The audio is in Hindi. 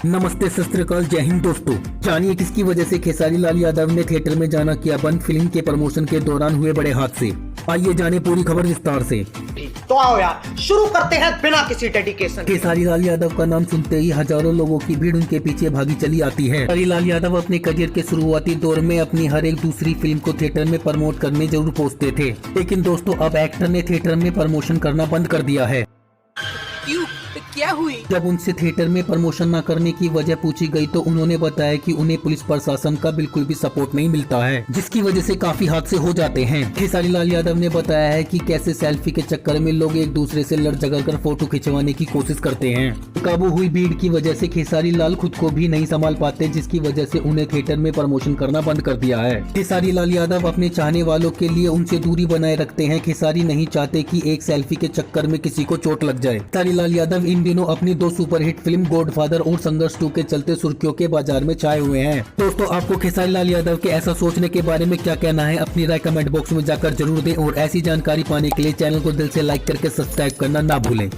नमस्ते, सत श्री अकाल, जय हिंद दोस्तों। जानिए किसकी वजह से खेसारी लाल यादव ने थिएटर में जाना किया बंद। फिल्म के प्रमोशन के दौरान हुए बड़े हादसे। आइए जाने पूरी खबर विस्तार से। तो आओ यार शुरू करते हैं बिना किसी डेडिकेशन। खेसारी लाल यादव का नाम सुनते ही हजारों लोगों की भीड़ उनके पीछे भागी चली आती है। खेसारी लाल यादव अपने करियर के शुरुआती दौर में अपनी हर एक दूसरी फिल्म को थिएटर में प्रमोट करने जरूर पहुंचते थे, लेकिन दोस्तों अब एक्टर ने थिएटर में प्रमोशन करना बंद कर दिया है। क्यों? क्या हुई? जब उनसे थिएटर में प्रमोशन न करने की वजह पूछी गई तो उन्होंने बताया कि उन्हें पुलिस प्रशासन का बिल्कुल भी सपोर्ट नहीं मिलता है, जिसकी वजह से काफी हादसे हो जाते हैं। खेसारी लाल यादव ने बताया है कि कैसे सेल्फी के चक्कर में लोग एक दूसरे से लड़ झगड़ कर फोटो खिंचवाने की कोशिश करते हैं। काबू हुई भीड़ की वजह से खेसारी लाल खुद को भी नहीं संभाल पाते, जिसकी वजह से उन्हें थिएटर में प्रमोशन करना बंद कर दिया है। खेसारी लाल यादव अपने चाहने वालों के लिए उनसे दूरी बनाए रखते हैं। खेसारी नहीं चाहते कि एक सेल्फी के चक्कर में किसी को चोट लग जाए। खेसारी लाल यादव इन दिनों अपनी 2 सुपरहिट फिल्म गॉडफादर और संघर्ष 2 के चलते सुर्खियों के बाजार में छाए हुए हैं। दोस्तों, आपको खेसारी लाल यादव के ऐसा सोचने के बारे में क्या कहना है? अपनी राय कमेंट बॉक्स में जाकर जरूर दें और ऐसी जानकारी पाने के लिए चैनल को दिल से लाइक करके सब्सक्राइब करना ना भूलें।